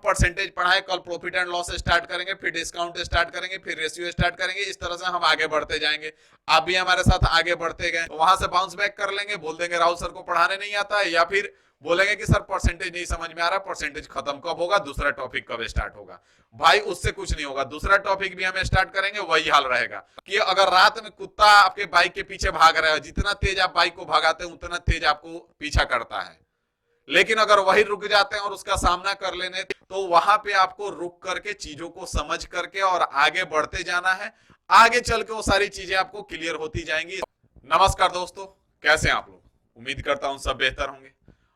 Percentage पढ़ाए, कल profit and loss start करेंगे, फिर डिस्काउंट स्टार्ट करेंगे, फिर रेशियो स्टार्ट करेंगे, इस तरह से हम आगे बढ़ते जाएंगे। आप भी हमारे साथ आगे बढ़ते गए तो वहां से बाउंस बैक कर लेंगे, बोल देंगे राहुल सर को पढ़ाने नहीं आता है, या फिर बोलेंगे कि सर परसेंटेज नहीं समझ में आ रहा, परसेंटेज खत्म कब होगा, दूसरा टॉपिक कब स्टार्ट होगा। भाई उससे कुछ नहीं होगा, दूसरा टॉपिक भी हम स्टार्ट करेंगे, वही हाल रहेगा कि अगर रात में कुत्ता आपके बाइक के पीछे भाग रहा है, जितना तेज आप बाइक को भगाते हैं उतना तेज आपको पीछा करता है, लेकिन अगर वही रुक जाते हैं और उसका सामना कर लेने, तो वहां पे आपको रुक करके चीजों को समझ करके और आगे बढ़ते जाना है। आगे चल के वो सारी चीजें आपको क्लियर होती जाएंगी। नमस्कार दोस्तों, कैसे हैं आप लोग? उम्मीद करता हूं सब बेहतर होंगे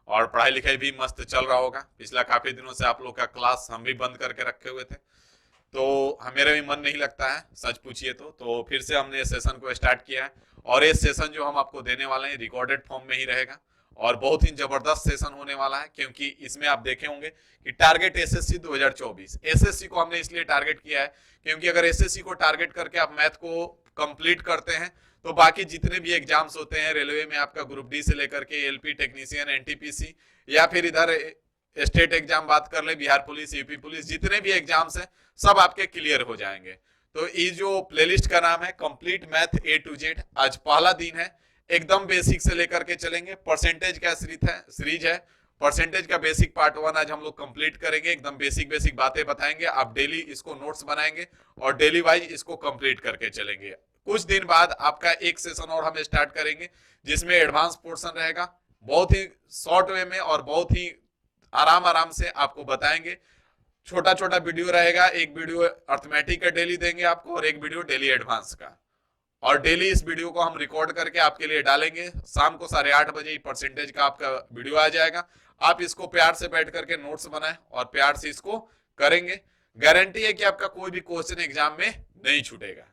और पढ़ाई लिखाई भी मस्त चल रहा होगा। पिछला काफी दिनों से आप लोग का क्लास हम भी बंद करके रखे हुए थे, तो मेरा भी मन नहीं लगता है सच पूछिए तो फिर से हमने सेशन को स्टार्ट किया है। और ये सेशन जो हम आपको देने वाले हैं रिकॉर्डेड फॉर्म में ही रहेगा और बहुत ही जबरदस्त सेशन होने वाला है, क्योंकि इसमें आप देखे होंगे कि टारगेट एसएससी 2024, एसएससी को हमने इसलिए टारगेट किया है क्योंकि अगर एसएससी को टारगेट करके आप मैथ को कंप्लीट करते हैं तो बाकी जितने भी एग्जाम्स होते हैं रेलवे में, आपका ग्रुप डी से लेकर के एलपी टेक्नीशियन, एनटीपीसी, या फिर इधर स्टेट एग्जाम बात कर ले, बिहार पुलिस, यूपी पुलिस, जितने भी एग्जाम्स हैं सब आपके क्लियर हो जाएंगे। तो ये जो प्लेलिस्ट का नाम है complete math A to Z, आज पहला दिन है, एकदम बेसिक से लेकर के चलेंगे। परसेंटेज का सीरीज है, परसेंटेज का बेसिक पार्ट 1 आज हम लोग कंप्लीट करेंगे, एकदम बेसिक बेसिक बातें बताएंगे, आप डेली इसको नोट्स बनाएंगे और डेली वाइज इसको कंप्लीट करके चलेंगे। कुछ दिन बाद आपका एक सेशन और हम स्टार्ट करेंगे जिसमें एडवांस पोर्शन रहेगा, बहुत ही शॉर्ट वे में और बहुत ही आराम से आपको बताएंगे। छोटा छोटा वीडियो रहेगा, एक वीडियो अर्थमेटिक का डेली देंगे आपको और एक वीडियो डेली एडवांस का, और डेली इस वीडियो को हम रिकॉर्ड करके आपके लिए डालेंगे। शाम को 8:30 बजे परसेंटेज का आपका वीडियो आ जाएगा। आप इसको प्यार से बैठ करके नोट्स बनाएं और प्यार से इसको करेंगे। गारंटी है कि आपका कोई भी क्वेश्चन एग्जाम में नहीं छूटेगा।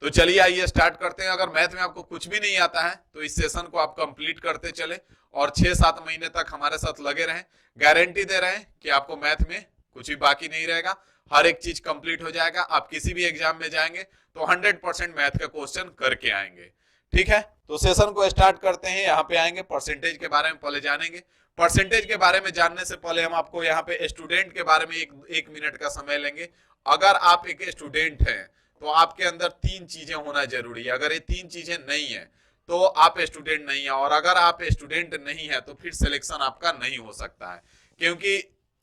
तो चलिए आइए स्टार्ट करते हैं। अगर मैथ में आपको कुछ भी नहीं आता है तो इस सेशन को आप कंप्लीट करते चले और 6-7 महीने तक हमारे साथ लगे रहें। गारंटी दे रहे हैं कि आपको मैथ में कुछ भी बाकी नहीं रहेगा, हर एक चीज कंप्लीट हो जाएगा। आप किसी भी एग्जाम में जाएंगे तो 100% मैथ का क्वेश्चन करके आएंगे। ठीक है, तो सेशन को स्टार्ट करते हैं। यहाँ पे आएंगे, परसेंटेज के बारे में पहले जानेंगे। परसेंटेज के बारे में जानने से पहले हम आपको यहाँ पे स्टूडेंट के बारे में एक मिनट का समय लेंगे। अगर आप एक स्टूडेंट हैं तो आपके अंदर 3 चीजें होना जरूरी है। अगर ये 3 चीजें नहीं है तो आप स्टूडेंट नहीं है, और अगर आप स्टूडेंट नहीं है तो फिर सिलेक्शन आपका नहीं हो सकता है, क्योंकि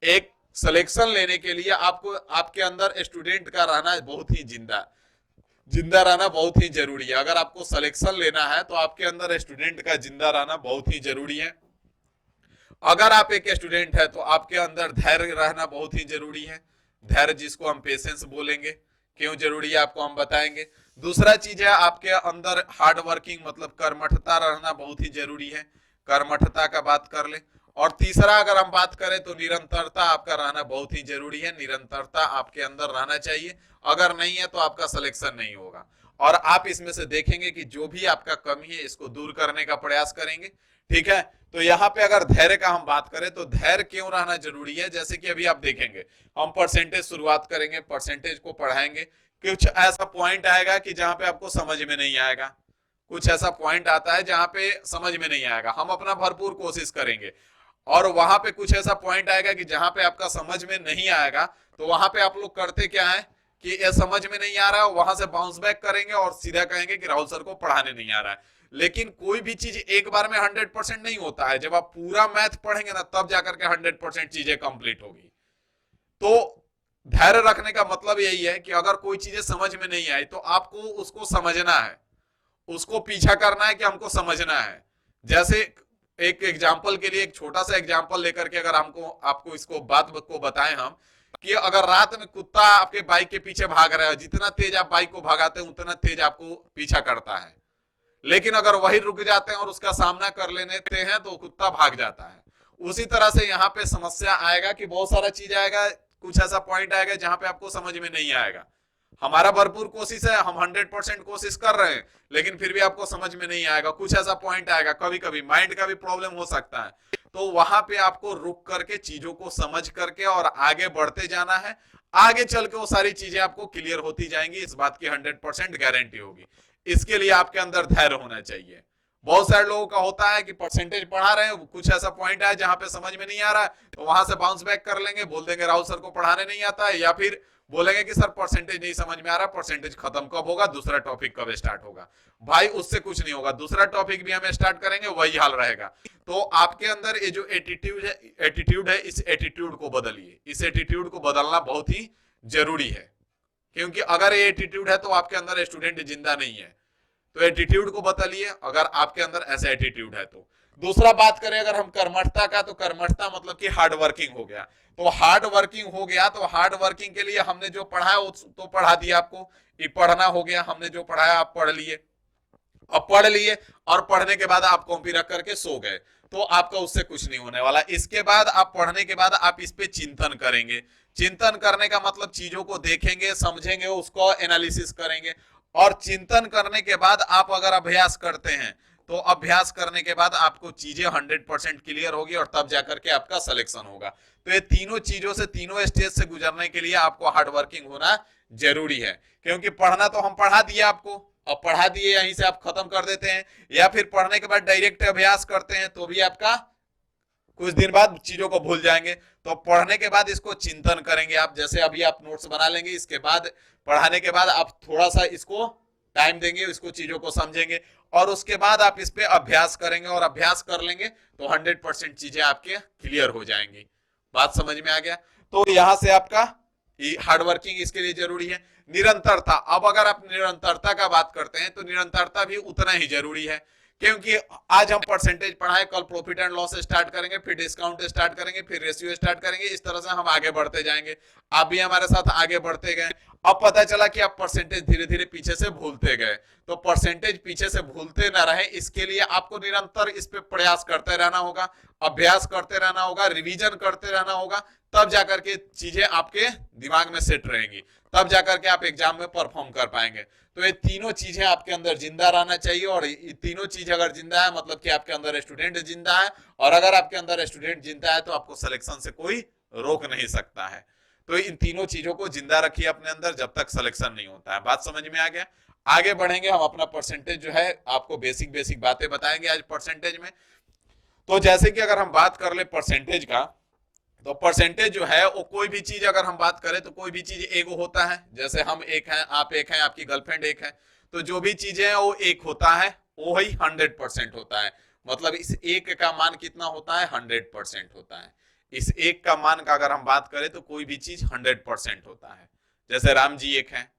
एक सिलेक्शन लेने के लिए आपको आपके अंदर स्टूडेंट का रहना बहुत ही जिंदा रहना बहुत ही जरूरी है। अगर आपको सिलेक्शन लेना है तो आपके अंदर स्टूडेंट का जिंदा रहना बहुत ही जरूरी है। अगर आप एक स्टूडेंट है तो आपके अंदर धैर्य रहना बहुत ही जरूरी है। धैर्य जिसको हम पेशेंस बोलेंगे, क्यों जरूरी है आपको हम बताएंगे। दूसरा चीज है आपके अंदर हार्ड वर्किंग मतलब कर्मठता रहना बहुत ही जरूरी है, कर्मठता का बात कर ले। और तीसरा अगर हम बात करें तो निरंतरता आपका रहना बहुत ही जरूरी है। निरंतरता आपके अंदर रहना चाहिए, अगर नहीं है तो आपका सिलेक्शन नहीं होगा। और आप इसमें से देखेंगे कि जो भी आपका कमी है इसको दूर करने का प्रयास करेंगे। ठीक है, तो यहाँ पे अगर धैर्य का हम बात करें तो धैर्य क्यों रहना जरूरी है, जैसे कि अभी आप देखेंगे हम परसेंटेज शुरुआत करेंगे, परसेंटेज को पढ़ाएंगे। कुछ ऐसा पॉइंट आएगा कि जहां पे आपको समझ में नहीं आएगा, कुछ ऐसा पॉइंट आता है जहां पे समझ में नहीं आएगा, हम अपना भरपूर कोशिश करेंगे। और वहां पे कुछ ऐसा पॉइंट आएगा कि जहां पे आपका समझ में नहीं आएगा, तो वहां पे आप लोग करते क्या है कि ये समझ में नहीं आ रहा है, वहां से बाउंस बैक करेंगे और सीधा कहेंगे कि राहुल सर को पढ़ाने नहीं आ रहा है। लेकिन कोई भी चीज एक बार में 100% नहीं होता है। जब आप पूरा मैथ पढ़ेंगे ना तब जाकर के 100% चीजें कंप्लीट होगी। तो धैर्य रखने का मतलब यही है कि अगर कोई चीजें समझ में नहीं आई तो आपको उसको समझना है, उसको पीछा करना है कि हमको समझना है। जैसे एक एग्जाम्पल के लिए एक छोटा सा एग्जाम्पल लेकर के अगर आपको इसको बात को बताएं हम, कि अगर रात में कुत्ता आपके बाइक के पीछे भाग रहा है, जितना तेज आप बाइक को भगाते हैं उतना तेज आपको पीछा करता है, लेकिन अगर वही रुक जाते हैं और उसका सामना कर लेते हैं तो कुत्ता भाग जाता है। उसी तरह से यहाँ पे समस्या आएगा कि बहुत सारा चीज आएगा, कुछ ऐसा पॉइंट आएगा जहां पे आपको समझ में नहीं आएगा। हमारा भरपूर कोशिश है, हम 100% कोशिश कर रहे हैं, लेकिन फिर भी आपको समझ में नहीं आएगा। कुछ ऐसा पॉइंट आएगा, कभी कभी माइंड का भी प्रॉब्लम हो सकता है, तो वहां पे आपको रुक करके चीजों को समझ करके और आगे बढ़ते जाना है। आगे चल के वो सारी चीजें आपको क्लियर होती जाएंगी, इस बात की 100% गारंटी होगी। इसके लिए आपके अंदर धैर्य होना चाहिए, बहुत सारे लोगों का होता है कि परसेंटेज पढ़ा रहे हैं, कुछ ऐसा पॉइंट है जहां पे समझ में नहीं आ रहा है, तो वहां से बाउंस बैक कर लेंगे, बोल देंगे राहुल सर को पढ़ाने नहीं आता है, या फिर बोलेंगे कि सर परसेंटेज नहीं समझ में आ रहा, परसेंटेज खत्म कब होगा, दूसरा टॉपिक कब स्टार्ट होगा। भाई उससे कुछ नहीं होगा, दूसरा टॉपिक भी हम स्टार्ट करेंगे वही हाल रहेगा। तो आपके अंदर ये जो एटीट्यूड है इस एटीट्यूड को बदलिए, इस एटीट्यूड को बदलना बहुत ही जरूरी है, क्योंकि अगर ये एटीट्यूड है तो आपके अंदर स्टूडेंट जिंदा नहीं है। तो एटीट्यूड को बदलिए अगर आपके अंदर ऐसा एटीट्यूड है तो। दूसरा बात करें अगर हम कर्मठता का, तो कर्मठता मतलब कि हार्ड वर्किंग हो गया। तो हार्ड वर्किंग हो गया, तो हार्ड वर्किंग के लिए हमने जो पढ़ा है तो पढ़ा दिया आपको, ये पढ़ना हो गया, हमने जो पढ़ाया आप पढ़ लिए। अब पढ़ लिए और पढ़ने के बाद आप कॉपी रख करके सो गए, तो आपका उससे कुछ नहीं होने वाला। इसके बाद आप पढ़ने के बाद आप इस पे चिंतन करेंगे। चिंतन करने का मतलब चीजों को देखेंगे, समझेंगे, उसको एनालिसिस करेंगे, और चिंतन करने के बाद आप अगर अभ्यास करते हैं तो अभ्यास करने के बाद आपको चीजें 100% क्लियर होगी और तब जाकर के आपका सिलेक्शन होगा। तो ये तीनों चीजों से, तीनों स्टेज से गुजरने के लिए आपको हार्ड वर्किंग होना जरूरी है। क्योंकि पढ़ना तो हम पढ़ा दिए आपको, अब पढ़ा दिए यहीं से आप खत्म कर देते हैं, या फिर पढ़ने के बाद डायरेक्ट अभ्यास करते हैं तो भी आपका कुछ दिन बाद चीजों को भूल जाएंगे। तो पढ़ने के बाद इसको चिंतन करेंगे आप, जैसे अभी आप नोट्स बना लेंगे, इसके बाद पढ़ाने के बाद आप थोड़ा सा इसको टाइम देंगे, इसको चीजों को समझेंगे, और उसके बाद आप इस पे अभ्यास करेंगे, और अभ्यास कर लेंगे तो 100% चीजें आपके क्लियर हो जाएंगी। बात समझ में आ गया? तो यहां से आपका हार्ड वर्किंग इसके लिए जरूरी है। निरंतरता, अब अगर आप निरंतरता का बात करते हैं तो निरंतरता भी उतना ही जरूरी है, क्योंकि आज हम परसेंटेज पढ़ाए, कल प्रॉफिट एंड लॉस स्टार्ट करेंगे, फिर डिस्काउंट स्टार्ट करेंगे, फिर रेशियो स्टार्ट करेंगे, इस तरह से हम आगे बढ़ते जाएंगे। आप भी हमारे साथ आगे बढ़ते गए। अब पता चला कि आप परसेंटेज धीरे धीरे पीछे से भूलते गए, तो परसेंटेज पीछे से भूलते ना रहे इसके लिए आपको निरंतर इस पे प्रयास करते रहना होगा, अभ्यास करते रहना होगा, रिवीजन करते रहना होगा, तब जाकर के चीजें आपके दिमाग में सेट रहेंगी, तब जाकर के आप एग्जाम में परफॉर्म कर पाएंगे। तो ये तीनों चीजें आपके अंदर जिंदा रहना चाहिए, और ये तीनों चीज अगर जिंदा है मतलब कि आपके अंदर स्टूडेंट जिंदा है, और अगर आपके अंदर स्टूडेंट जिंदा है तो आपको सिलेक्शन से कोई रोक नहीं सकता है। तो इन तीनों चीजों को जिंदा रखिए अपने अंदर जब तक सिलेक्शन नहीं होता है। बात समझ में आ गया? आगे बढ़ेंगे हम, अपना परसेंटेज जो है आपको बेसिक बेसिक बातें बताएंगे आज परसेंटेज में। तो जैसे कि अगर हम बात कर ले परसेंटेज का, तो परसेंटेज जो है वो कोई भी चीज अगर हम बात करें तो कोई भी चीज एक होता है, जैसे हम एक हैं, आप एक हैं, आपकी गर्लफ्रेंड एक है, तो जो भी चीजें हैं वो एक होता है, वो ही 100% होता है। मतलब इस एक का मान कितना होता है? 100% होता है। इस एक का मान का अगर हम बात करें तो कोई भी चीज 100% होता है। जैसे राम जी एक है,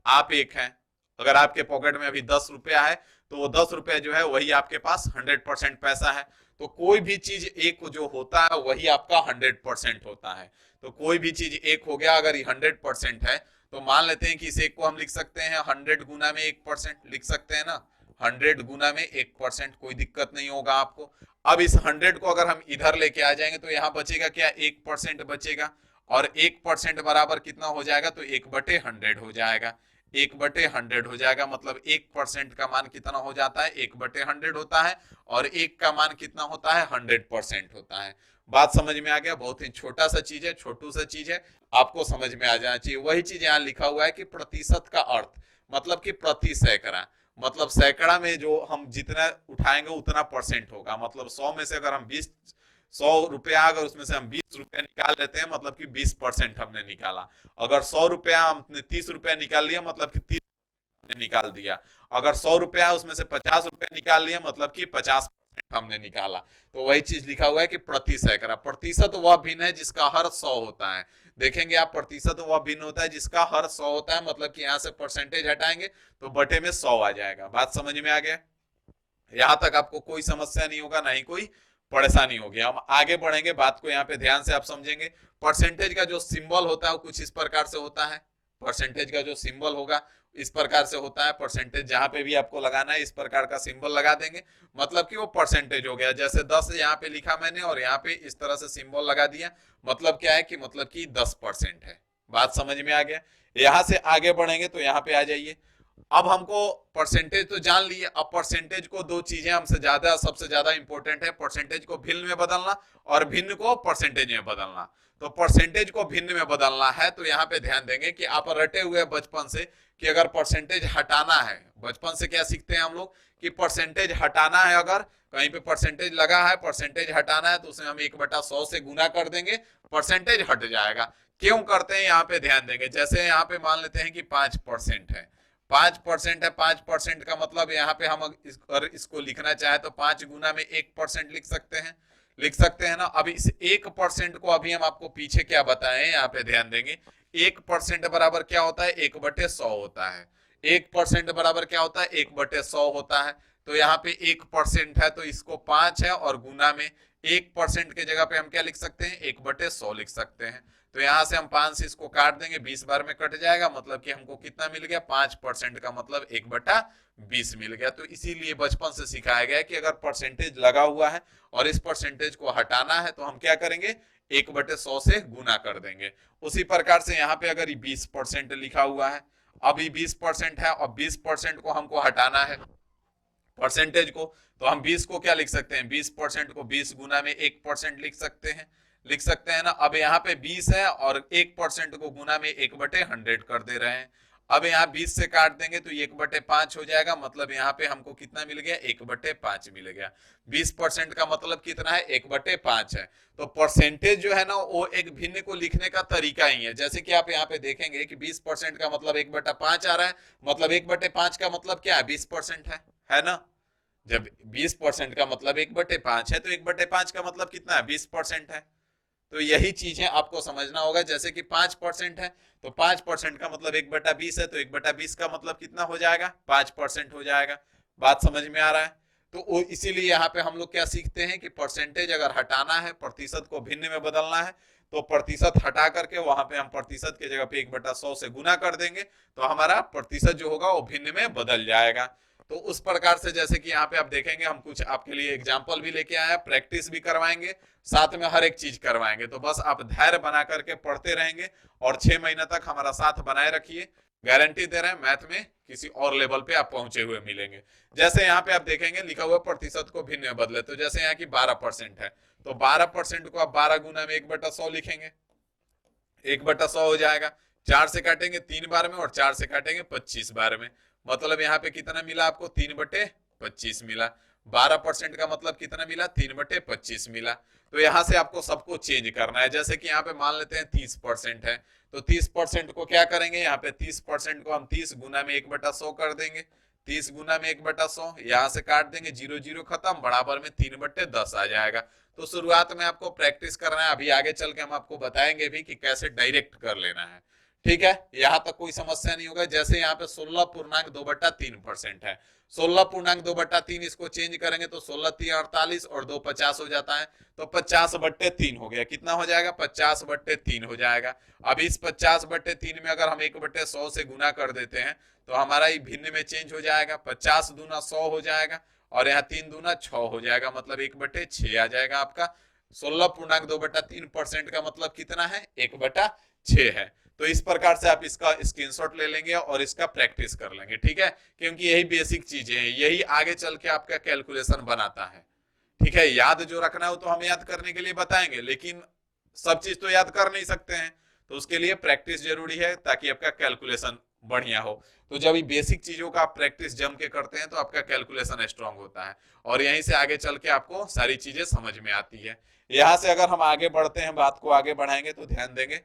आप एक हैं, अगर आपके पॉकेट में अभी 10 रुपया है तो वो 10 रुपया जो है वही आपके पास 100% पैसा है। तो कोई भी चीज एक जो होता है वही आपका 100% होता है। तो कोई भी चीज एक हो गया, अगर ये 100% है तो मान लेते हैं कि इस एक को हम लिख सकते हैं 100 गुना में 1%, लिख सकते हैं ना, 100 गुना में 1%, कोई दिक्कत नहीं होगा आपको। अब इस 100 को अगर हम इधर लेके आ जाएंगे तो यहाँ बचेगा क्या? 1% बचेगा, और 1% बराबर कितना हो जाएगा? तो 1/100 हो जाएगा, 1/100 हो जाएगा। मतलब 1% का मान कितना हो जाता है? 1/100 होता है, और एक का मान कितना होता है? 100% होता है। बात समझ में आ गया? बहुत ही छोटा सा चीज है, छोटू सा चीज है, आपको समझ में आ जाना चाहिए। वही चीज यहाँ लिखा हुआ है कि प्रतिशत का अर्थ मतलब कि प्रति सैकड़ा, मतलब सैकड़ा में जो हम जितना उठाएंगे उतना परसेंट होगा। मतलब 100 में से अगर हम 100 रुपया, अगर उसमें से हम 20 रुपया निकाल लेते हैं मतलब कि 20% हमने निकाला। अगर 100 रुपया हमने 30 रुपया निकाल लिया मतलब कि 30 हमने निकाल दिया। अगर 100 रुपया उसमें से 50 रुपया निकाल लिया मतलब कि 50% हमने निकाला। तो वही चीज लिखा हुआ है कि प्रति सैकड़ा। प्रतिशत वह भिन्न है जिसका हर 100 होता है। देखेंगे आप, प्रतिशत वह भिन्न होता है जिसका हर 100 होता है, मतलब कि यहाँ से परसेंटेज हटाएंगे तो बटे में 100 आ जाएगा। बात समझ में आ गया? यहां तक आपको कोई समस्या नहीं होगा, ना ही कोई परेशानी होगी। हम आगे बढ़ेंगे, बात को यहाँ पे ध्यान से आप समझेंगे। परसेंटेज का जो सिंबल होता है वो कुछ इस प्रकार से होता है। परसेंटेज का जो सिंबल होगा इस प्रकार से होता है। परसेंटेज जहां पे भी आपको लगाना है इस प्रकार का सिंबल लगा देंगे, मतलब कि वो परसेंटेज हो गया। जैसे 10 यहाँ पे लिखा मैंने और यहाँ पे इस तरह से सिंबल लगा दिया, मतलब क्या है कि मतलब कि 10% है। बात समझ में आ गया? यहां से आगे बढ़ेंगे तो यहाँ पे आ जाइए। अब हमको परसेंटेज तो जान लिए, अब परसेंटेज को दो चीजें हमसे ज्यादा सबसे ज्यादा इंपॉर्टेंट है, परसेंटेज को भिन्न में बदलना और भिन्न को परसेंटेज में बदलना। तो परसेंटेज को भिन्न में बदलना है तो यहाँ पे ध्यान देंगे कि आप रटे हुए बचपन से कि अगर परसेंटेज हटाना है, बचपन से क्या सीखते हैं हम लोग कि परसेंटेज हटाना है, अगर कहीं पे परसेंटेज लगा है, परसेंटेज हटाना है तो उसे हम 1/100 से गुना कर देंगे, परसेंटेज हट जाएगा। क्यों करते हैं यहाँ पे ध्यान देंगे। जैसे यहाँ पे मान लेते हैं कि 5% है, 5% है, 5% का मतलब यहाँ पे हम अगर इसको लिखना चाहे तो 5 गुना में 1% लिख सकते हैं, लिख सकते हैं ना। अब इस 1% को अभी हम आपको पीछे क्या बताएं, यहाँ पे ध्यान देंगे। 1% बराबर क्या होता है, 1/100 होता है। 1% बराबर क्या होता है, 1/100 होता है। तो यहाँ पे 1% है तो इसको 5 है और गुना में 1% के जगह पे हम क्या लिख सकते हैं, 1/100 लिख सकते हैं। तो यहां से हम 5 से इसको काट देंगे, 20 बार में कट जाएगा, मतलब कि हमको कितना मिल गया, 5% का मतलब 1/20 मिल गया। तो इसीलिए बचपन से सिखाया गया है कि अगर परसेंटेज लगा हुआ है और इस परसेंटेज को हटाना है तो हम क्या करेंगे, 1/100 से गुना कर देंगे। उसी प्रकार से यहाँ पे अगर 20% लिखा हुआ है, अभी 20% है और 20% को हमको हटाना है परसेंटेज को, तो हम 20 को क्या लिख सकते हैं, 20% को 20 गुना में 1% लिख सकते हैं, लिख सकते हैं ना। अब यहाँ पे 20 है और 1% को गुना में 1/100 कर दे रहे हैं। अब यहाँ 20 से काट देंगे तो 1/5 हो जाएगा, मतलब यहाँ पे हमको कितना मिल गया, 1/5 मिल गया। 20% का मतलब कितना है, 1/5 है। तो परसेंटेज जो है ना वो एक भिन्न को लिखने का तरीका ही है। जैसे कि आप यहाँ पे देखेंगे कि 20% का मतलब 1/5 आ रहा है, मतलब 1/5 का मतलब क्या है, 20% है ना। जब 20% का मतलब 1/5 है तो 1/5 का मतलब कितना है, 20% है। तो यही चीजें आपको समझना होगा। जैसे कि 5% है तो 5% का मतलब 1/20 है, तो 1/20 का मतलब कितना हो जाएगा, 5% हो जाएगा। बात समझ में आ रहा है। तो इसीलिए यहाँ पे हम लोग क्या सीखते हैं कि परसेंटेज अगर हटाना है, प्रतिशत को भिन्न में बदलना है, तो प्रतिशत हटा करके वहां पे हम प्रतिशत की जगह पे 1/100 से गुना कर देंगे तो हमारा प्रतिशत जो होगा वो भिन्न में बदल जाएगा। तो उस प्रकार से जैसे कि यहाँ पे आप देखेंगे, हम कुछ आपके लिए एग्जाम्पल भी लेके आए हैं, प्रैक्टिस भी करवाएंगे, साथ में हर एक चीज करवाएंगे। तो बस आप धैर्य बना करके पढ़ते रहेंगे और 6 महीने तक हमारा साथ बनाए रखिए। गारंटी दे रहे हैं मैथ में किसी और लेवल पे आप पहुंचे हुए मिलेंगे। जैसे यहाँ पे आप देखेंगे लिखा हुआ प्रतिशत को भिन्न में बदले, तो जैसे यहाँ की 12% है तो 12% को आप 12 गुना में 1/100 लिखेंगे, 1/100 हो जाएगा। 4 से काटेंगे 3 बार में और 4 से काटेंगे 25 बार में, मतलब यहाँ पे कितना मिला आपको, 3/25 मिला। 12% का मतलब कितना मिला, 3/25 मिला। तो यहाँ से आपको सबको चेंज करना है। जैसे कि यहाँ पे मान लेते हैं 30% है तो 30% को क्या करेंगे, यहाँ पे 30% को हम 30 गुना में 1/100 कर देंगे, 30 गुना में 1/100, यहाँ से काट देंगे, 0 0 खत्म, बराबर में 3/10 आ जाएगा। तो शुरुआत में आपको प्रैक्टिस करना है, अभी आगे चल के हम आपको बताएंगे भी कि कैसे डायरेक्ट कर लेना है। ठीक है, यहां तक कोई समस्या नहीं होगा। जैसे यहाँ पे 16.2/3% है, 16.2/3 इसको चेंज करेंगे तो 16×3 = 48 और 2 50 हो जाता है, तो 50/3 हो गया। कितना हो जाएगा, 50/3 हो जाएगा। अब इस 50/3 में अगर हम 1/100 से गुना कर देते हैं तो हमारा ये भिन्न में चेंज हो जाएगा, 50 दूना 100 हो जाएगा और यहाँ 3 दूना 6 हो जाएगा, मतलब 1/6 आ जाएगा आपका। 16.2/3% का मतलब कितना है, 1/6 है। तो इस प्रकार से आप इसका स्क्रीनशॉट ले लेंगे और इसका प्रैक्टिस कर लेंगे। ठीक है, क्योंकि यही बेसिक चीजें हैं, यही आगे चल के आपका कैलकुलेशन बनाता है। ठीक है, याद जो रखना हो तो हम याद करने के लिए बताएंगे, लेकिन सब चीज तो याद कर नहीं सकते हैं, तो उसके लिए प्रैक्टिस जरूरी है ताकि आपका कैलकुलेशन बढ़िया हो। तो जब ये बेसिक चीजों का आप प्रैक्टिस जम के करते हैं तो आपका कैलकुलेशन स्ट्रांग होता है और यहीं से आगे चल के आपको सारी चीजें समझ में आती है। यहां से अगर हम आगे बढ़ते हैं, बात को आगे बढ़ाएंगे तो ध्यान देंगे,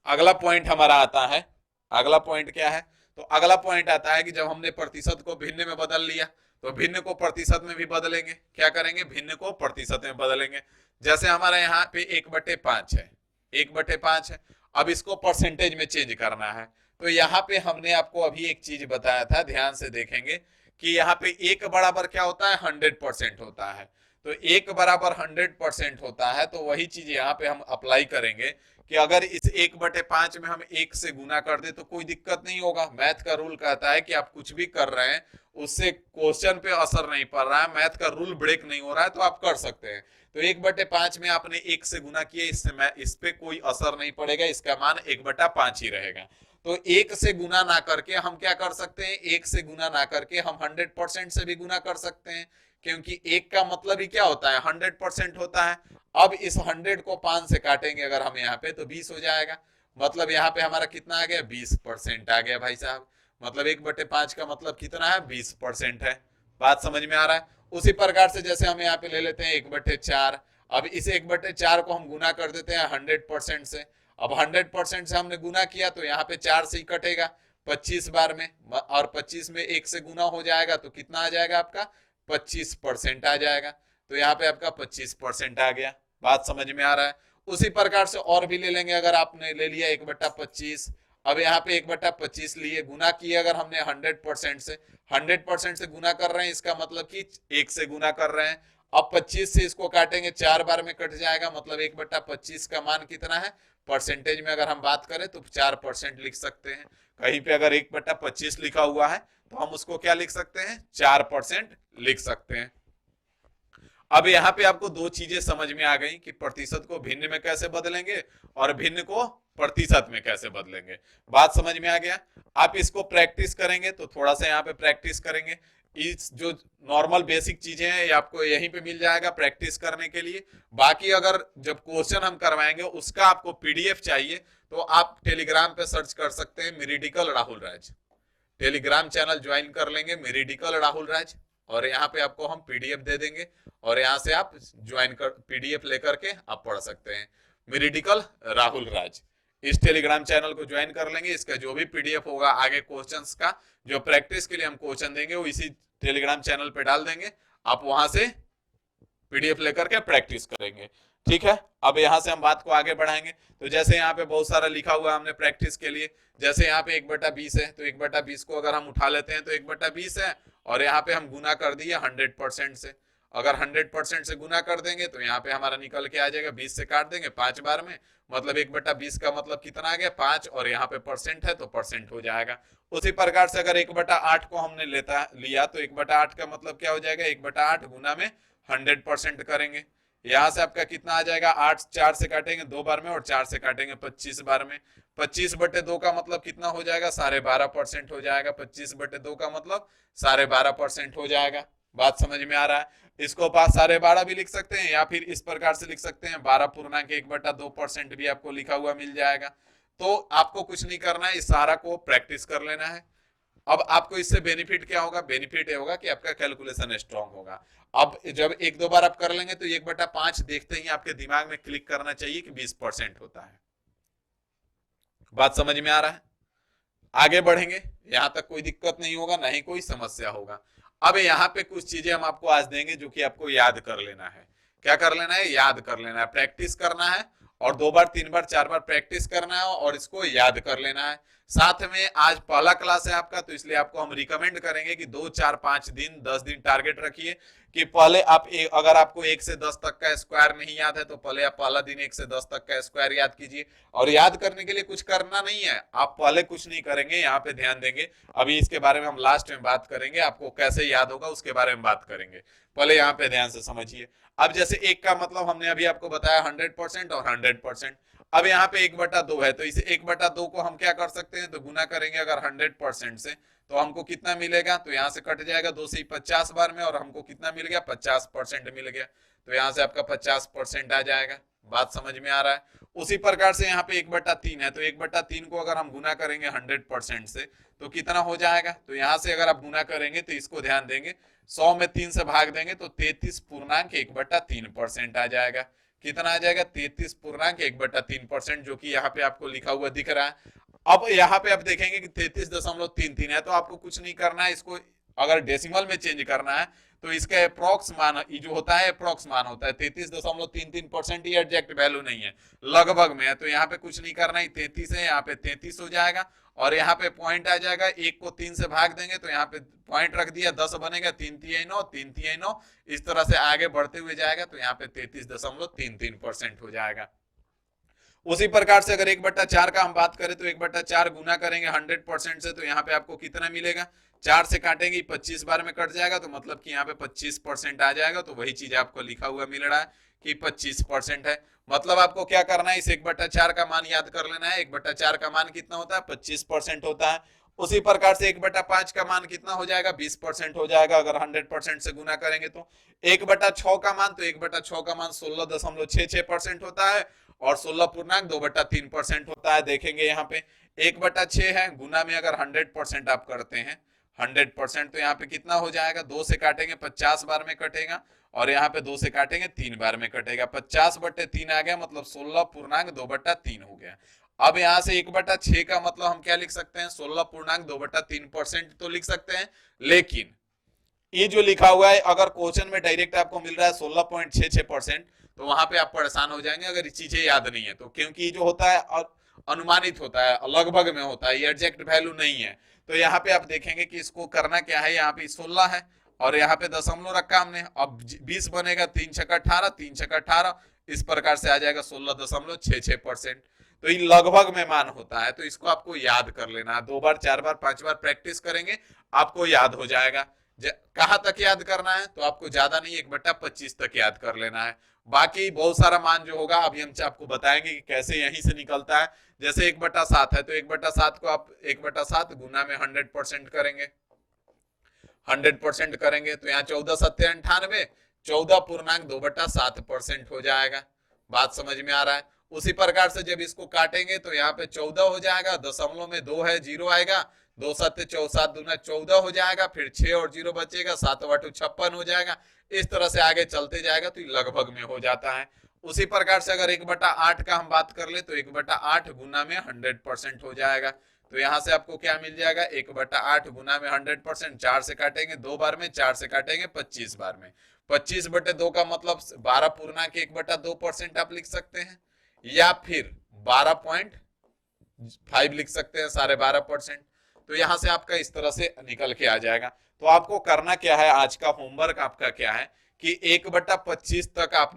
अगला पॉइंट हमारा आता है। अगला पॉइंट क्या है, तो अगला पॉइंट आता है कि जब हमने प्रतिशत को भिन्न में बदल लिया तो भिन्न को प्रतिशत में भी बदलेंगे। क्या करेंगे, भिन्न को प्रतिशत में बदलेंगे। जैसे हमारा यहाँ पे 1/5 है, 1/5 है, अब इसको परसेंटेज में चेंज करना है। तो यहाँ पे हमने आपको अभी एक चीज बताया था, ध्यान से देखेंगे कि यहाँ पे 1 बराबर क्या होता है, 100% होता है। तो 1 = 100% होता है, तो वही चीज यहाँ पे हम अप्लाई करेंगे कि अगर इस 1/5 में हम 1 से गुना कर दे तो कोई दिक्कत नहीं होगा। मैथ का रूल कहता है कि आप कुछ भी कर रहे हैं उससे क्वेश्चन पे असर नहीं पड़ रहा है, मैथ का रूल ब्रेक नहीं हो रहा है, तो आप कर सकते हैं। तो 1/5 में आपने 1 से गुना किया, इससे इस पे कोई असर नहीं पड़ेगा, इसका मान 1/5 ही रहेगा। तो 1 से गुना ना करके हम क्या कर सकते हैं, 1 से गुना ना करके हम 100% से भी गुना कर सकते हैं, क्योंकि 1 का मतलब ही क्या होता है, 100% होता है। अब इस 100 को 5 से काटेंगे अगर हम यहाँ पे, तो 20 हो जाएगा। मतलब यहाँ पे हमारा कितना आ गया, 20% आ गया भाई साहब। मतलब 1/5 का मतलब कितना है, 20% है। बात समझ में आ रहा है। उसी प्रकार से जैसे हम यहाँ पे ले लेते हैं 1/4। अब इस 1/4 को हम गुना कर देते हैं 100% से। अब 100% से हमने गुना किया तो यहाँ पे 4 से ही कटेगा 25 बार में, और 25 में 1 से गुना हो जाएगा तो कितना आ जाएगा आपका, 25% आ जाएगा। तो यहाँ पे आपका 25% आ गया। बात समझ में आ रहा है। उसी प्रकार से और भी ले लेंगे, अगर आपने ले लिया 1/25, अब यहाँ पे 1/25 लिए, गुना किए अगर हमने 100% से, 100% से गुना कर रहे हैं, इसका मतलब कि 1 से गुना कर रहे हैं। अब 25 से इसको काटेंगे, 4 बार में कट जाएगा, मतलब 1/25 का मान कितना है, परसेंटेज में अगर हम बात करें तो 4% लिख सकते हैं। कहीं पे अगर 1/25 लिखा हुआ है तो हम उसको क्या लिख सकते हैं, 4% लिख सकते हैं। अब यहाँ पे आपको दो चीजें समझ में आ गई कि प्रतिशत को भिन्न में कैसे बदलेंगे और भिन्न को प्रतिशत में कैसे बदलेंगे। बात समझ में आ गया। आप इसको प्रैक्टिस करेंगे तो थोड़ा सा यहाँ पे प्रैक्टिस करेंगे, इस जो नॉर्मल बेसिक चीजें हैं ये आपको यहीं पे मिल जाएगा प्रैक्टिस करने के लिए। बाकी अगर जब क्वेश्चन हम करवाएंगे उसका आपको पीडीएफ चाहिए तो आप टेलीग्राम पे सर्च कर सकते हैं मेरिडिकल Rahul Raj, Telegram channel join कर लेंगे मेरिडिकल राहुल राज, और यहाँ पे आपको हम पीडीएफ दे देंगे और यहाँ से आप ज्वाइन कर पीडीएफ लेकर के आप पढ़ सकते हैं। मेरिडिकल राहुल राज, इस टेलीग्राम चैनल को ज्वाइन कर लेंगे, इसका जो भी पीडीएफ होगा आगे क्वेश्चंस का, जो प्रैक्टिस के लिए हम क्वेश्चन देंगे वो इसी टेलीग्राम चैनल पे डाल देंगे, आप वहां से पीडीएफ लेकर के प्रैक्टिस करेंगे। ठीक है। अब यहाँ से हम बात को आगे बढ़ाएंगे। तो जैसे यहाँ पे बहुत सारा लिखा हुआ है हमने प्रैक्टिस के लिए, जैसे यहाँ पे 1/20 है तो 1/20 को अगर हम उठा लेते हैं तो 1/20 है, और यहाँ पे हम गुना कर दिए 100% से। अगर 100% से गुना कर देंगे तो यहाँ पे हमारा निकल के आ जाएगा, 20 से काट देंगे 5 बार में, मतलब 1/20 का मतलब कितना आ गया, 5, और यहाँ पे परसेंट है तो परसेंट हो जाएगा। उसी प्रकार से अगर 1/8 को हमने लिया तो 1/8 का मतलब क्या हो जाएगा, 1/8 गुना में 100% करेंगे। यहाँ से आपका कितना आ जाएगा, 8, 4 से काटेंगे 2 बार में और 4 से काटेंगे 25 बार में। 25/2 का मतलब कितना हो जाएगा, 12.5% हो जाएगा। 25/2 का मतलब 12.5% हो जाएगा। बात समझ में आ रहा है। इसको पास 12.5 भी लिख सकते हैं या फिर इस प्रकार से लिख सकते हैं 12.1/2% भी आपको लिखा हुआ मिल जाएगा। तो आपको कुछ नहीं करना है, इस सारा को प्रैक्टिस कर लेना है। अब आपको इससे बेनिफिट क्या होगा, बेनिफिट ये होगा कि आपका कैलकुलेशन स्ट्रांग होगा। अब जब 1-2 बार आप कर लेंगे तो 1/5 देखते ही आपके दिमाग में क्लिक करना चाहिए कि 20% होता है। बात समझ में आ रहा है। आगे बढ़ेंगे, यहां तक कोई दिक्कत नहीं होगा, ना ही कोई समस्या होगा। अब यहाँ पे कुछ चीजें हम आपको आज देंगे जो कि आपको याद कर लेना है। क्या कर लेना है, याद कर लेना है, प्रैक्टिस करना है, और 2 बार 3 बार 4 बार प्रैक्टिस करना है और इसको याद कर लेना है। साथ में आज पहला क्लास है आपका, तो इसलिए आपको हम रिकमेंड करेंगे कि 2, 4, 5 दिन 10 दिन टारगेट रखिए कि पहले आप अगर आपको 1 से 10 तक का स्क्वायर नहीं याद है तो पहले आप पहला दिन 1 से 10 तक का स्क्वायर याद कीजिए। और याद करने के लिए कुछ करना नहीं है, आप पहले कुछ नहीं करेंगे, यहाँ पे ध्यान देंगे। अभी इसके बारे में हम लास्ट में बात करेंगे, आपको कैसे याद होगा उसके बारे में बात करेंगे, पहले यहाँ पे ध्यान से समझिए। अब जैसे 1 का मतलब हमने अभी आपको बताया 100% और 100%। अब यहाँ पे 1/2 है तो इसे 1/2 को हम क्या कर सकते हैं, तो गुना करेंगे अगर 100% से तो हमको कितना मिलेगा, तो यहाँ से कट जाएगा 2 से 50 बार में, और हमको कितना मिल गया, 50% मिल गया। तो यहाँ से आपका 50% आ जाएगा। बात समझ में आ रहा है। उसी प्रकार से यहाँ पे 1/3 है तो 1/3 को अगर हम गुना करेंगे 100% से तो कितना हो जाएगा, तो यहाँ से अगर आप गुना करेंगे तो इसको ध्यान देंगे, 100 में 3 से भाग देंगे तो 33.1/3% आ जाएगा। कितना आ जाएगा, 33.1/3%, जो कि यहाँ पे आपको लिखा हुआ दिख रहा है। अब यहाँ पे आप देखेंगे कि 33.33 है, तो आपको कुछ नहीं करना है, इसको अगर डेसिमल में चेंज करना है तो इसका अप्रोक्स मान जो होता है, अप्रोक्स मान होता है 33.33%, ही एग्जैक्ट वैल्यू नहीं है, लगभग में है। तो यहाँ पे कुछ नहीं करना है, 33 है, यहाँ पे 33 हो जाएगा और यहाँ पे पॉइंट आ जाएगा, 1 को 3 से भाग देंगे तो यहाँ पे पॉइंट रख दिया, 10 बनेगा, 3 तिहाई 9, 3 तिहाई 9, इस तरह से आगे बढ़ते हुए जाएगा तो यहाँ पे 33.33% हो जाएगा। उसी प्रकार से अगर 1/4 का हम बात करें तो 1/4 गुना करेंगे 100% से तो यहाँ पे आपको कितना मिलेगा, 4 से काटेंगे 25 बार में कट जाएगा तो मतलब कि यहाँ पे 25% आ जाएगा। तो वही चीज आपको लिखा हुआ मिल रहा है कि 25% है। मतलब आपको क्या करना है, इस 1/4 का मान याद कर लेना है। 1/4 का मान कितना होता है, 25% होता है। उसी प्रकार से 1/5 का मान कितना हो जाएगा, 20% हो जाएगा अगर 100% से गुना करेंगे तो। 1/6 का मान, तो 1/6 का मान 16.66% होता है और 16.2/3% होता है। देखेंगे यहाँ पे 1/6 है, गुना में अगर 100% आप करते हैं 100% तो यहाँ पे कितना हो जाएगा, 2 से काटेंगे 50 बार में कटेगा और यहाँ पे 2 से काटेंगे 3 बार में कटेगा, 50/3 आ गया, मतलब 16.2/3 हो गया। अब यहाँ से 1/6 का मतलब हम क्या लिख सकते हैं, 16.2/3% तो लिख सकते हैं। लेकिन ये जो लिखा हुआ है अगर क्वेश्चन में डायरेक्ट आपको मिल रहा है 16.66% तो वहां पे आप परेशान हो जाएंगे अगर ये चीजें याद नहीं है तो, क्योंकि ये जो होता है अनुमानित होता है, लगभग में होता है, ये एग्जैक्ट वैल्यू नहीं है। तो यहाँ पे आप देखेंगे कि इसको करना क्या है, यहाँ पे 16 है और यहाँ पे दशमलव रखा हमने, अब 20 बनेगा, 3 छक्का 18, 3 छक्का 18, इस प्रकार से आ जाएगा 16.66%। तो ये लगभग में मान होता है, तो इसको आपको याद कर लेना है। 2 बार 4 बार 5 बार प्रैक्टिस करेंगे आपको याद हो जाएगा। कहां तक याद करना है, तो आपको ज्यादा नहीं 1/25 तक याद कर लेना है। बाकी बहुत सारा मान जो होगा अभी हम आपको बताएंगे कि कैसे यहीं से निकलता है। जैसे 1/7 है तो 1/7 को आप 1/7 गुना में 100% करेंगे, 100% करेंगे तो यहाँ 14 7 98, 14.2/7% हो जाएगा। बात समझ में आ रहा है। उसी प्रकार से जब इसको काटेंगे तो यहाँ पे 14 हो जाएगा, दशमलव में 2 है, 0 आएगा, 2 7 4 7 दूना 14 हो जाएगा, फिर 6 और 0 बचेगा, 7 8 56 हो जाएगा। इस तरह से आगे चलते जाएगा तो लगभग में हो जाता है। उसी प्रकार से अगर 1/8 का हम बात कर ले तो 1/8 गुना में 100% हो जाएगा। तो यहाँ से आपको क्या मिल जाएगा, 1/8 गुना में 100%, 4 से काटेंगे 2 बार में, 4 से काटेंगे 25 बार में, 25/2 का मतलब 12.1/2% आप लिख सकते हैं या फिर 12.5 लिख सकते हैं, 12.5%। तो यहां से आपका इस तरह से निकल के आ जाएगा। तो आपको करना क्या है, आज का होमवर्क आपका क्या है कि 1/25 तक आप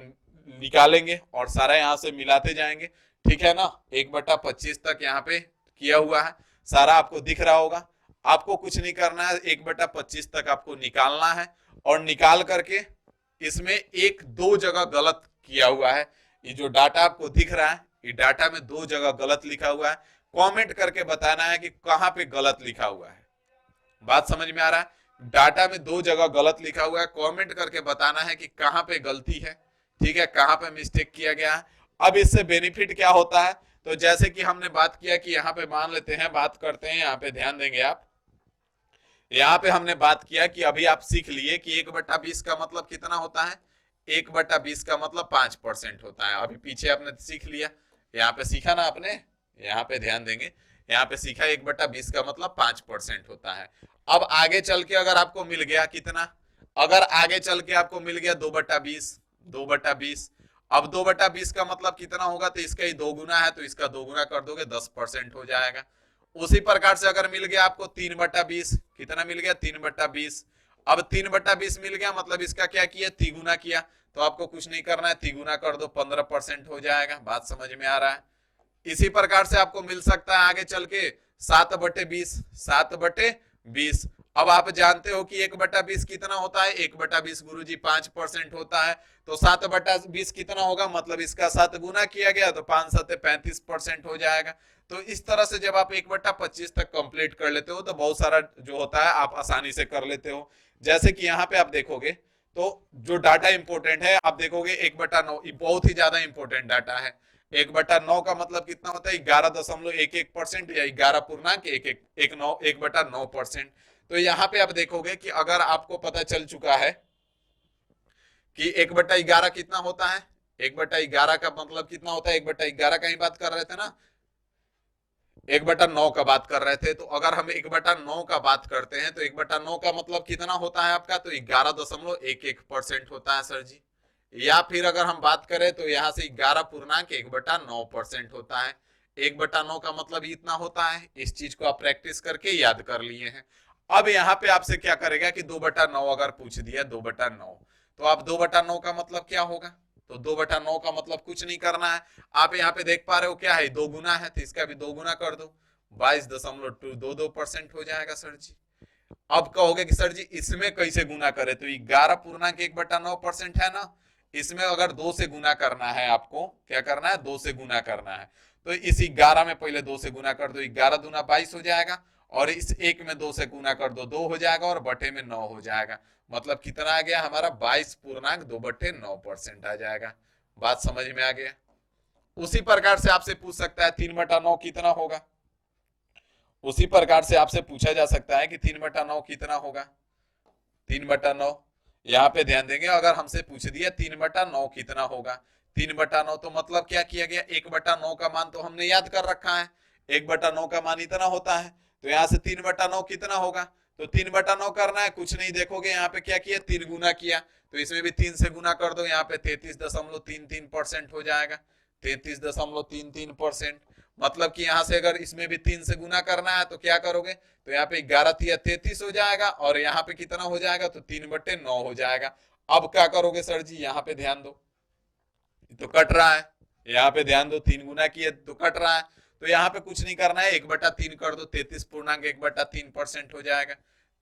निकालेंगे और सारा यहां से मिलाते जाएंगे, ठीक है ना। 1/25 तक यहाँ पे किया हुआ है, सारा आपको दिख रहा होगा। आपको कुछ नहीं करना है, 1/25 तक आपको निकालना है और निकाल करके इसमें 1-2 जगह गलत किया हुआ है। ये जो डाटा आपको दिख रहा है, ये डाटा में 2 जगह गलत लिखा हुआ है, कमेंट करके बताना है कि कहां पे गलत लिखा हुआ है। बात समझ में आ रहा है, डाटा में 2 जगह गलत लिखा हुआ है, कमेंट करके बताना है कि कहां पे गलती है, ठीक है, कहां पे मिस्टेक किया गया है। अब इससे बेनिफिट क्या होता है, तो जैसे कि हमने बात किया कि यहाँ पे मान लेते हैं, बात करते हैं, यहाँ पे ध्यान देंगे आप। यहाँ पे हमने बात किया कि अभी आप सीख लिए कि 1/20 का मतलब कितना होता है, 1/20 का मतलब 5% होता है। अभी पीछे आपने सीख लिया, यहाँ पे सीखा ना आपने, यहाँ पे ध्यान देंगे, यहाँ पे सीखा 1/20 का मतलब 5% होता है। अब आगे चल के अगर आपको मिल गया कितना, अगर आगे चल के आपको मिल गया 2/20, 2/20, अब 2/20 का मतलब कितना होगा, तो इसका ही 2 गुना है तो इसका 2 गुना कर दोगे 10% हो जाएगा। उसी प्रकार से अगर मिल गया आपको 3/20, कितना मिल गया, 3/20। अब 3/20 मिल गया मतलब इसका क्या किया, तिगुना किया, तो आपको कुछ नहीं करना है, तिगुना कर दो, 15% हो जाएगा। बात समझ में आ रहा है। इसी प्रकार से आपको मिल सकता है आगे चल के 7/20, 7/20। अब आप जानते हो कि 1/20 कितना होता है, 1/20 गुरुजी 5% होता है, तो 7/20 कितना होगा, मतलब इसका 7 गुना किया गया तो 5 7 35% हो जाएगा। तो इस तरह से जब आप 1/25 तक कंप्लीट कर लेते हो तो बहुत सारा जो होता है आप आसानी से कर लेते हो। जैसे कि यहाँ पे आप देखोगे तो जो डाटा इंपॉर्टेंट है, आप देखोगे 1/9 बहुत ही ज्यादा इंपॉर्टेंट डाटा है। 1/9 का मतलब कितना होता है, 11.11% या 11.119%। तो यहाँ पे आप देखोगे कि अगर आपको पता चल चुका है कि 1/11 कितना होता है, 1/11 का मतलब कितना होता है, 1/11 का ही बात कर रहे थे ना, 1/9 का बात कर रहे थे। तो अगर हम 1/9 का बात करते हैं तो 1/9 का मतलब कितना होता है आपका, तो 11.11% होता है सर जी। या फिर अगर हम बात करें तो यहाँ से 11.1/9% होता है। 1/9 का मतलब इतना होता है। इस चीज को आप प्रैक्टिस करके याद कर लिए हैं। अब यहाँ पे आपसे क्या करेगा कि 2/9 अगर पूछ दिया 2/9, तो आप 2/9 का मतलब क्या होगा, तो 2/9 का मतलब कुछ नहीं करना है। आप यहाँ पे देख पा रहे हो क्या है, 2 गुना है, तो इसका भी 2 गुना कर दो, 22.22% हो जाएगा सर जी। अब कहोगे कि सर जी इसमें कैसे गुना करे, तो 11.1/9% है ना, इसमें अगर 2 से गुना करना है, आपको क्या करना है, 2 से गुना करना है, तो इस 11 में पहले 2 से गुना कर दो, 11 दूना 22 हो जाएगा, और इस 1 में 2 से गुना कर दो, 2 हो जाएगा, और बटे में 9 हो जाएगा। मतलब कितना आ गया हमारा, 22.2/9% आ जाएगा। बात समझ में आ गया। उसी प्रकार से आपसे पूछ सकता है 3/9 कितना होगा, उसी प्रकार से आपसे पूछा जा सकता है कि 3/9 कितना होगा। 3/9 यहाँ पे ध्यान देंगे, अगर हमसे पूछ दिया 3/9 कितना होगा, 3/9 तो मतलब क्या किया गया, 1/9 का मान तो हमने याद कर रखा है, 1/9 का मान इतना होता है, तो यहाँ से 3/9 कितना होगा, तो 3/9 करना है, कुछ नहीं देखोगे यहाँ पे क्या किया, 3 गुना किया, तो इसमें भी 3 से गुना कर दो, यहाँ पे 33.33% हो जाएगा, 33.33%। मतलब कि यहां से अगर इसमें भी 3 से गुना करना है तो क्या करोगे, तो यहाँ पे 11×3 = 33 हो जाएगा, और यहाँ पे कितना हो जाएगा, तो 3/9 हो जाएगा। अब क्या करोगे सर जी, यहाँ पे ध्यान दो, तो कट रहा है, यहाँ पे ध्यान दो, 3 गुना किए तो कट रहा है, तो यहाँ पे कुछ नहीं करना है, 1/3 कर दो, 33.1/3% हो जाएगा,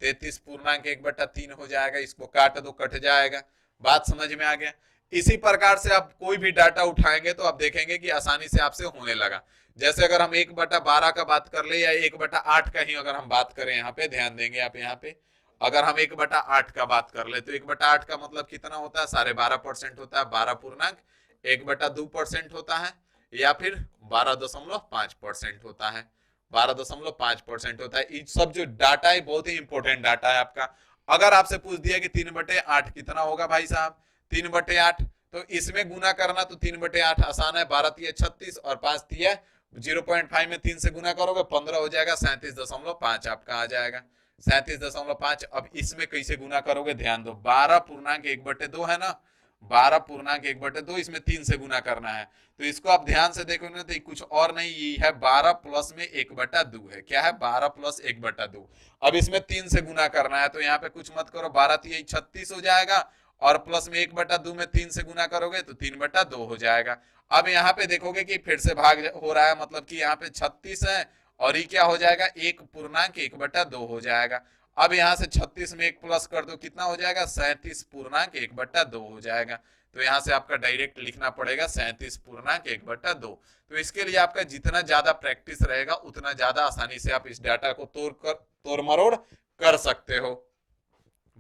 33.1/3 हो जाएगा, इसको काट दो, कट जाएगा। बात समझ में आ गया। इसी प्रकार से आप कोई भी डाटा उठाएंगे तो आप देखेंगे कि आसानी से आपसे होने लगा। जैसे अगर हम 1/12 का बात कर ले, या 1/8 का ही अगर हम बात करें, यहाँ पे ध्यान देंगे आप, यहाँ पे अगर हम 1/8 का बात कर ले, तो 1/8 का मतलब कितना होता है, 12.5% होता है, 12.2% होता है, या फिर 12.5% होता है, 12.5% होता है। ये सब जो डाटा है बहुत ही इंपॉर्टेंट डाटा है आपका। अगर आपसे पूछ दिया कि 3/8 कितना होगा भाई साहब, 3/8, तो इसमें गुना करना, तो 3/8 आसान है, 12×3 = 36 और 5×3 = 0.5 में 3 से गुना करोगे 15 हो जाएगा, 37.5 आपका आ जाएगा, 37.5। अब इसमें कैसे गुना करोगे, ध्यान दो, 12.1/2 है ना, 12.1/2, इसमें 3 से गुना करना है, तो इसको आप ध्यान से देखोगे तो कुछ और नहीं, ये है 12 प्लस में 1/2 है, क्या है, 12 प्लस 1/2। अब इसमें 3 से गुना करना है, तो यहाँ पे कुछ मत करो, 12×3 = 36 हो जाएगा, और प्लस में 1/2 में 3 से गुना करोगे तो 3/2 हो जाएगा। अब यहाँ पे देखोगे कि फिर से भाग हो रहा है, मतलब कि यहाँ पे 36 है, और ये क्या हो जाएगा, 1.1/2 हो जाएगा। अब यहाँ से 36 में 1 प्लस कर दो, कितना हो जाएगा, 37.1/2 हो जाएगा। तो यहाँ से आपका डायरेक्ट लिखना पड़ेगा 37.1/2। तो इसके लिए आपका जितना ज्यादा प्रैक्टिस रहेगा उतना ज्यादा आसानी से आप इस डाटा को तोड़ मरोड़ कर सकते हो।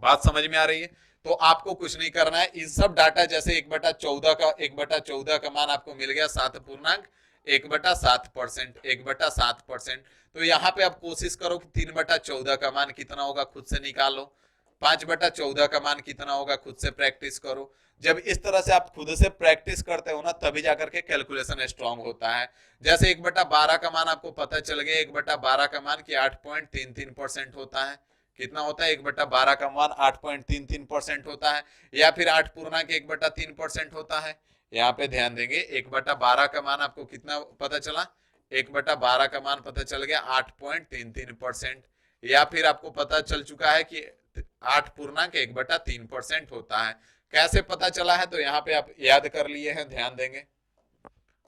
बात समझ में आ रही है। तो आपको कुछ नहीं करना है, इन सब डाटा जैसे 1/14 का मान आपको मिल गया 7.1/7%, 1/7%। तो यहाँ पे आप कोशिश करो कि 3/14 का मान कितना होगा, खुद से निकालो, 5/14 का मान कितना होगा, खुद से प्रैक्टिस करो। जब इस तरह से आप खुद से प्रैक्टिस करते हो ना, तभी जाकर के कैलकुलेशन स्ट्रांग होता है। जैसे 1/12 का मान आपको पता चल गया, 1/12 का मान की 8.33% होता है, कितना होता है, 1/12 का मान 8.33% होता है, या फिर 8.1/3% होता है। यहाँ पे ध्यान देंगे, 1/12 का मान आपको कितना पता चला, 1/12 का मान पता चल गया 8.33%, या फिर आपको पता चल चुका है कि 8.1/3% होता है। कैसे पता चला है, तो यहाँ पे आप याद कर लिए हैं, ध्यान देंगे,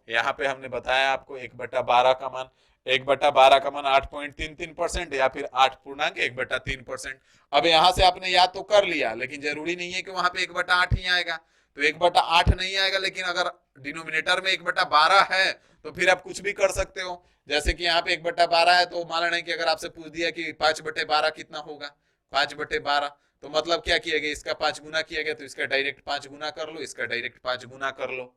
यहाँ पे हमने बताया आपको 1/12 का मान, 1/12 का मान 8.33% या फिर 8.1/3%। अब यहाँ से आपने याद तो कर लिया, लेकिन जरूरी नहीं है कि वहां पे 1/8 ही आएगा, तो 1/8 नहीं आएगा, लेकिन अगर डिनोमिनेटर में 1/12 है तो फिर आप कुछ भी कर सकते हो। जैसे कि यहाँ पे 1/12 है, तो मान लें कि अगर आपसे पूछ दिया कि 5/12 कितना होगा, 5/12, तो मतलब क्या किया गया, इसका 5 गुना किया गया, तो इसका डायरेक्ट 5 गुना कर लो, इसका डायरेक्ट 5 गुना कर लो।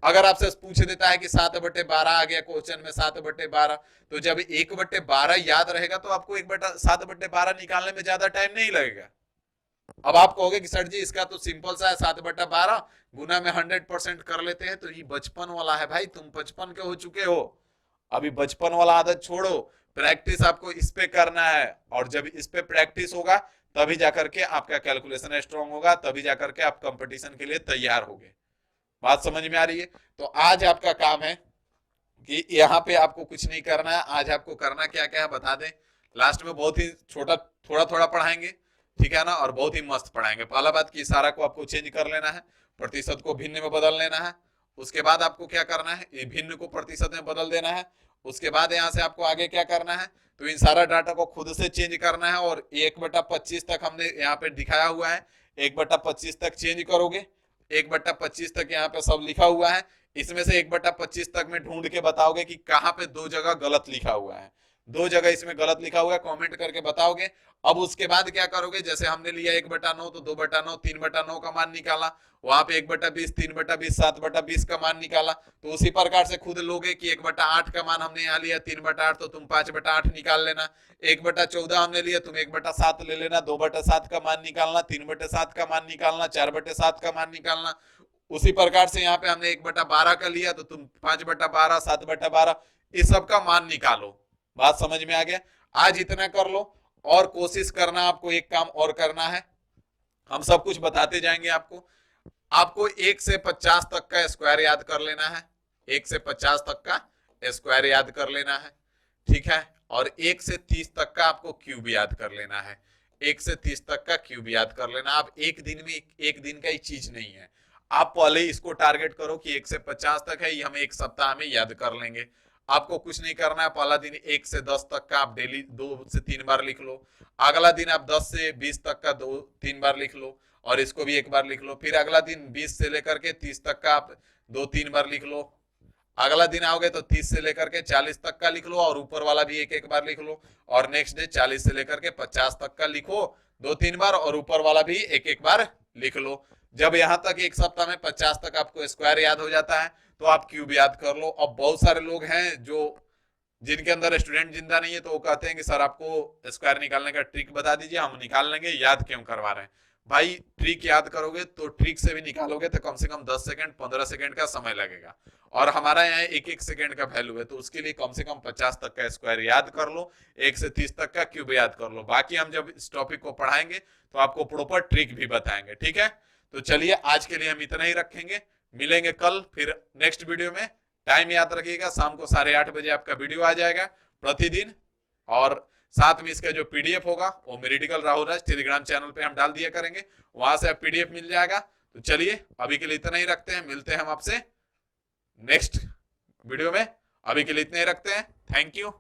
अगर आपसे पूछ देता है कि 7/12 आ गया क्वेश्चन में, 7/12, तो जब 1/12 याद रहेगा तो आपको 7/12 निकालने में ज्यादा टाइम नहीं लगेगा। अब आप कहोगे कि सर जी इसका तो सिंपल सा है, 7/12 गुना में 100% कर लेते हैं, तो ये बचपन वाला है भाई, तुम 55 के हो चुके हो, अभी बचपन वाला आदत छोड़ो, प्रैक्टिस आपको इस पे करना है, और जब इस पे प्रैक्टिस होगा तभी जाकर के आपका कैलकुलेशन स्ट्रांग होगा, तभी जाकर के आप कंपटीशन के लिए तैयार होगे। बात समझ में आ रही है। तो आज आपका काम है कि यहाँ पे आपको कुछ नहीं करना है। आज आपको करना क्या क्या है बता दें, लास्ट में बहुत ही छोटा थोड़ा थोड़ा पढ़ाएंगे, ठीक है ना, और बहुत ही मस्त पढ़ाएंगे। पहला बात कि इशारा को आपको चेंज कर लेना है, प्रतिशत को भिन्न में बदल लेना है। उसके बाद आपको क्या करना है, ये भिन्न को प्रतिशत में बदल देना है। उसके बाद यहाँ से आपको आगे क्या करना है, तो इन सारा डाटा को खुद से चेंज करना है। और 1/25 तक हमने यहाँ पे दिखाया हुआ है, 1/25 तक चेंज करोगे, 1/25 तक यहाँ पे सब लिखा हुआ है। इसमें से 1/25 तक में ढूंढ के बताओगे कि कहाँ पे दो जगह गलत लिखा हुआ है, दो जगह इसमें गलत लिखा हुआ है, कमेंट करके बताओगे। अब उसके बाद क्या करोगे, जैसे हमने लिया 1/9 तो 2/9, 3/9 का मान निकाला, वहां पे 1/20, 3/20, 7/20 का मान निकाला। तो उसी प्रकार से खुद लोगे कि 1/8 का मान हमने यहाँ लिया 3/8, तो तुम 5/8 निकाल लेना। 1/14 हमने लिया, तुम 1/7 ले लेना, 2/7 का मान निकालना, 3/7 का मान निकालना, 4/7 का मान निकालना। उसी प्रकार से यहाँ पे हमने 1/12 का लिया, तो तुम 5/12, 7/12, इस सब का मान निकालो। बात समझ में आ गया? आज इतना कर लो, और कोशिश करना, आपको एक काम और करना है, हम सब कुछ बताते जाएंगे आपको। आपको 1 से 50 तक का स्क्वायर याद कर लेना है, 1 से 50 तक का स्क्वायर याद कर लेना है, ठीक है। और 1 से 30 तक का आपको क्यूब याद कर लेना है, 1 से 30 तक का क्यूब याद कर लेना। आप एक दिन में, एक दिन का ही चीज नहीं है, आप पहले इसको टारगेट करो कि 1 से 50 तक है, ये हम एक सप्ताह में याद कर लेंगे। आपको कुछ नहीं करना है, पहला दिन 1 से 10 तक का आप डेली 2 से 3 बार लिख लो, अगला दिन आप 10 से 20 तक का 2-3 बार लिख लो, और इसको भी एक बार लिख लो। फिर अगला दिन 20 से लेकर के 30 तक का आप 2-3 बार लिख लो, अगला दिन आओगे तो 30 से लेकर के 40 तक का लिख लो, और ऊपर वाला भी एक एक बार लिख लो। और नेक्स्ट डे 40 से लेकर के 50 तक का लिखो 2-3 बार, और ऊपर वाला भी एक एक बार लिख लो। जब यहां तक एक सप्ताह में 50 तक आपको स्क्वायर याद हो जाता है, तो आप क्यूब याद कर लो। अब बहुत सारे लोग हैं जो जिनके अंदर स्टूडेंट जिंदा नहीं है, तो वो कहते हैं कि सर आपको स्क्वायर निकालने का ट्रिक बता दीजिए, हम निकाल लेंगे, याद क्यों करवा रहे हैं। भाई ट्रिक याद करोगे तो ट्रिक से भी निकालोगे तो कम से कम 10 सेकंड 15 सेकंड का समय लगेगा, और हमारा यहाँ 1-1 सेकंड का वैल्यू है, तो उसके लिए कम से कम 50 तक का स्क्वायर याद कर लो, 1 से 30 तक का क्यूब याद कर लो। बाकी हम जब इस टॉपिक को पढ़ाएंगे तो आपको प्रॉपर ट्रिक भी बताएंगे, ठीक है। तो चलिए आज के लिए हम इतना ही रखेंगे, मिलेंगे कल फिर नेक्स्ट वीडियो में। टाइम याद रखिएगा, शाम को 8:30 बजे आपका वीडियो आ जाएगा प्रतिदिन, और साथ में इसका जो पीडीएफ होगा वो medical Rahul Raj Telegram channel पे हम डाल दिया करेंगे, वहां से आप पीडीएफ मिल जाएगा। तो चलिए अभी के लिए इतना ही रखते हैं, मिलते हैं हम आपसे नेक्स्ट वीडियो में। अभी के लिए इतना ही रखते हैं, थैंक यू।